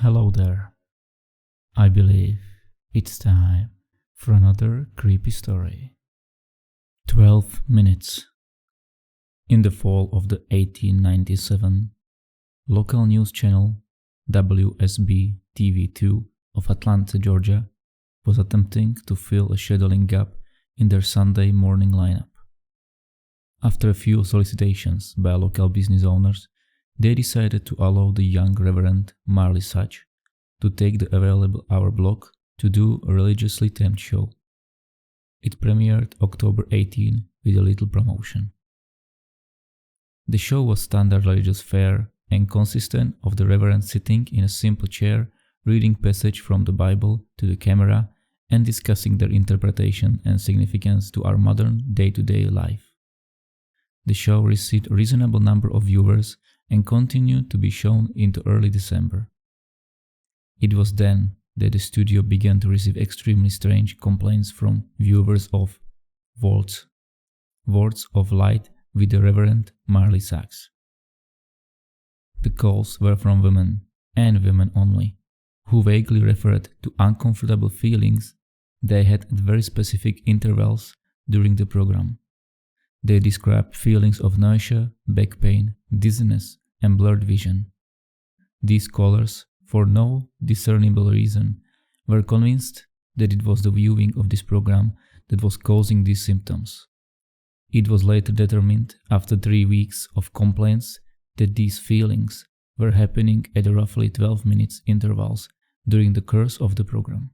Hello there. I believe it's time for another creepy story. 12 minutes. In the fall of the 1897, local news channel WSB TV2 of Atlanta, Georgia was attempting to fill a scheduling gap in their Sunday morning lineup. After a few solicitations by local business owners, they decided to allow the young Reverend Marley Sachs to take the available hour block to do a religiously themed show. It premiered October 18 with a little promotion. The show was standard religious fare and consisted of the Reverend sitting in a simple chair, reading passage from the Bible to the camera and discussing their interpretation and significance to our modern day-to-day life. The show received a reasonable number of viewers and continued to be shown into early December. It was then that the studio began to receive extremely strange complaints from viewers of Words of Light with the Reverend Marley Sachs. The calls were from women, and women only, who vaguely referred to uncomfortable feelings they had at very specific intervals during the program. They described feelings of nausea, back pain, dizziness, and blurred vision. These callers, for no discernible reason, were convinced that it was the viewing of this program that was causing these symptoms. It was later determined, after 3 weeks of complaints, that these feelings were happening at roughly 12 minutes intervals during the course of the program.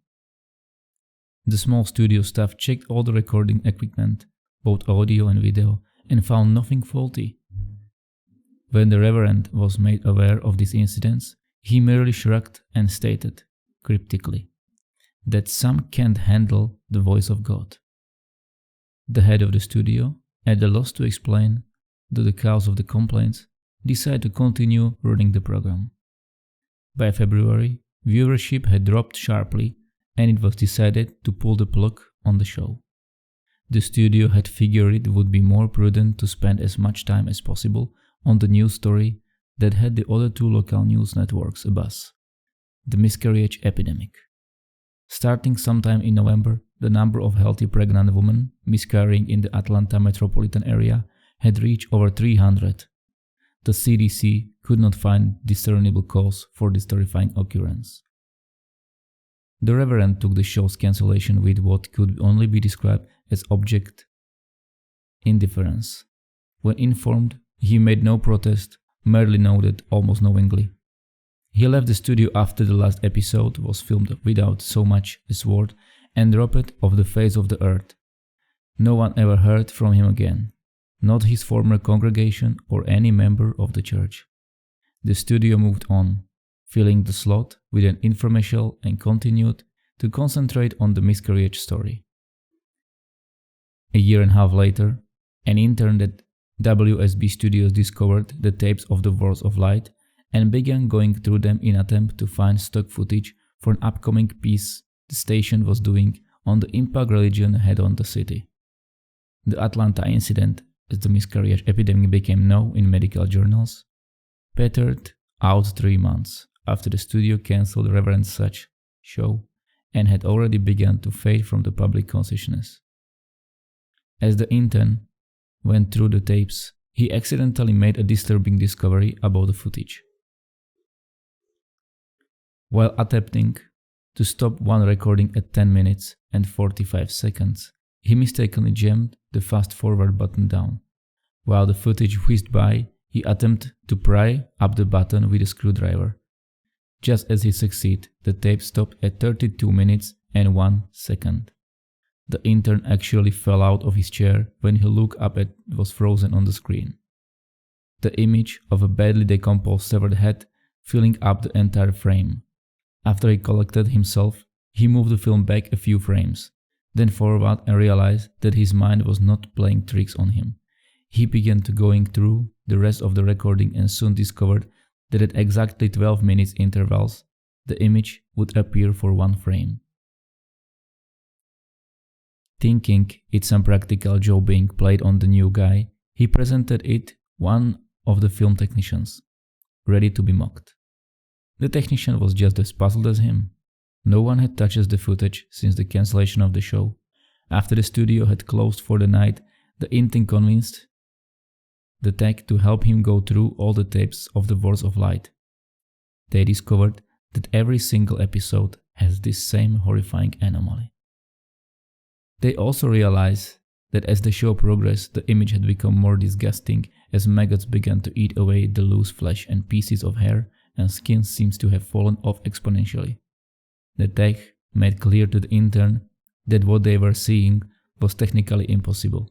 The small studio staff checked all the recording equipment, both audio and video, and found nothing faulty. When the Reverend was made aware of these incidents, he merely shrugged and stated, cryptically, that some can't handle the voice of God. The head of the studio, at a loss to explain the cause of the complaints, decided to continue running the program. By February, viewership had dropped sharply, and it was decided to pull the plug on the show. The studio had figured it would be more prudent to spend as much time as possible on the news story that had the other two local news networks abuzz: the miscarriage epidemic. Starting sometime in November, the number of healthy pregnant women miscarrying in the Atlanta metropolitan area had reached over 300. The CDC could not find discernible cause for this terrifying occurrence. The Reverend took the show's cancellation with what could only be described as object indifference. When informed, he made no protest, merely nodded almost knowingly. He left the studio after the last episode was filmed without so much as word and dropped off the face of the earth. No one ever heard from him again, not his former congregation or any member of the church. The studio moved on, filling the slot with an infomercial, and continued to concentrate on the miscarriage story. A year and a half later, an intern at WSB Studios discovered the tapes of the Words of Light and began going through them in an attempt to find stock footage for an upcoming piece the station was doing on the impact religion had on the city. The Atlanta incident, as the miscarriage epidemic became known in medical journals, petered out 3 months after the studio cancelled the Reverend Sachs show and had already begun to fade from the public consciousness. As the intern went through the tapes, he accidentally made a disturbing discovery about the footage. While attempting to stop one recording at 10 minutes and 45 seconds, he mistakenly jammed the fast forward button down. While the footage whizzed by, he attempted to pry up the button with a screwdriver. Just as he succeeded, the tape stopped at 32 minutes and 1 second. The intern actually fell out of his chair when he looked up at what was frozen on the screen. The image of a badly decomposed severed head filling up the entire frame. After he collected himself, he moved the film back a few frames, then forward, and realized that his mind was not playing tricks on him. He began to going through the rest of the recording and soon discovered that at exactly 12 minutes intervals, the image would appear for 1 frame. Thinking it's some practical joke being played on the new guy, he presented it one of the film technicians, ready to be mocked. The technician was just as puzzled as him. No one had touched the footage since the cancellation of the show. After the studio had closed for the night, the intern convinced the tech to help him go through all the tapes of the Wars of Light. They discovered that every single episode has this same horrifying anomaly. They also realized that as the show progressed, the image had become more disgusting as maggots began to eat away the loose flesh and pieces of hair and skin seems to have fallen off exponentially. The tech made clear to the intern that what they were seeing was technically impossible,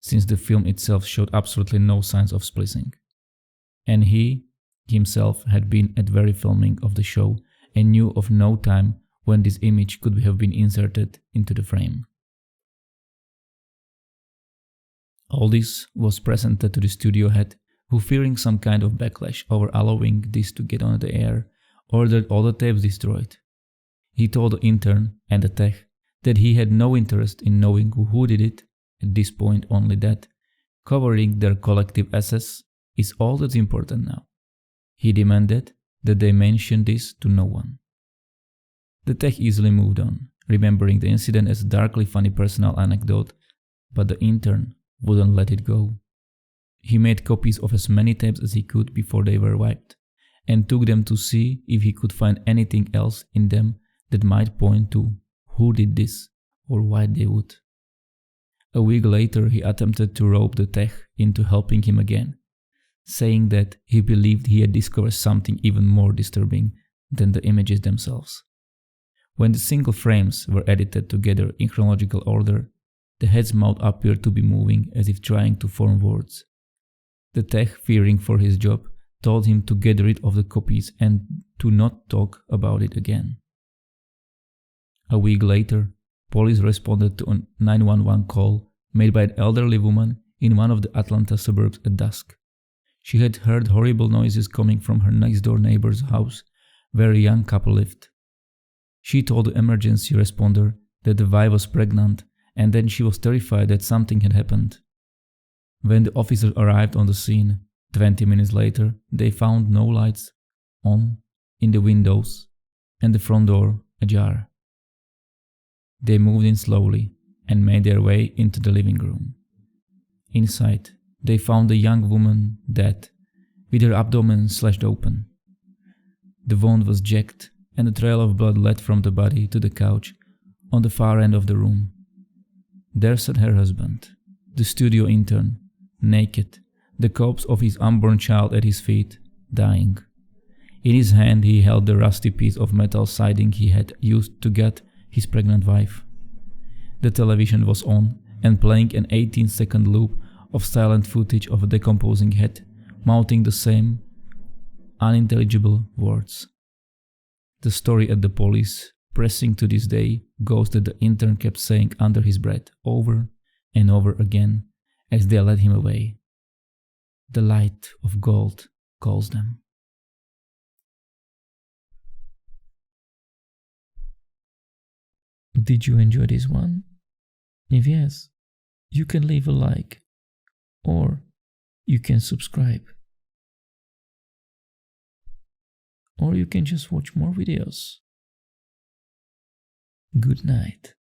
since the film itself showed absolutely no signs of splicing. And he himself had been at very filming of the show and knew of no time when this image could have been inserted into the frame. All this was presented to the studio head, who, fearing some kind of backlash over allowing this to get on the air, ordered all the tapes destroyed. He told the intern and the tech that he had no interest in knowing who did it, at this point only that covering their collective assets is all that's important now. He demanded that they mention this to no one. The tech easily moved on, remembering the incident as a darkly funny personal anecdote, but the intern wouldn't let it go. He made copies of as many tapes as he could before they were wiped, and took them to see if he could find anything else in them that might point to who did this or why they would. A week later, he attempted to rope the tech into helping him again, saying that he believed he had discovered something even more disturbing than the images themselves. When the single frames were edited together in chronological order, the head's mouth appeared to be moving as if trying to form words. The tech, fearing for his job, told him to get rid of the copies and to not talk about it again. A week later, police responded to a 911 call made by an elderly woman in one of the Atlanta suburbs at dusk. She had heard horrible noises coming from her next-door neighbor's house, where a young couple lived. She told the emergency responder that the wife was pregnant, and then she was terrified that something had happened. When the officers arrived on the scene, 20 minutes later, they found no lights on in the windows and the front door ajar. They moved in slowly and made their way into the living room. Inside, they found the young woman dead, with her abdomen slashed open. The wound was jagged, and a trail of blood led from the body to the couch on the far end of the room. There sat her husband, the studio intern, naked, the corpse of his unborn child at his feet, dying. In his hand he held the rusty piece of metal siding he had used to gut his pregnant wife. The television was on and playing an 18-second loop of silent footage of a decomposing head, mouthing the same unintelligible words. The story at the police, pressing to this day, goes that the intern kept saying under his breath over and over again as they led him away, "The light of gold calls them." Did you enjoy this one? If yes, you can leave a like or you can subscribe. Or you can just watch more videos. Good night.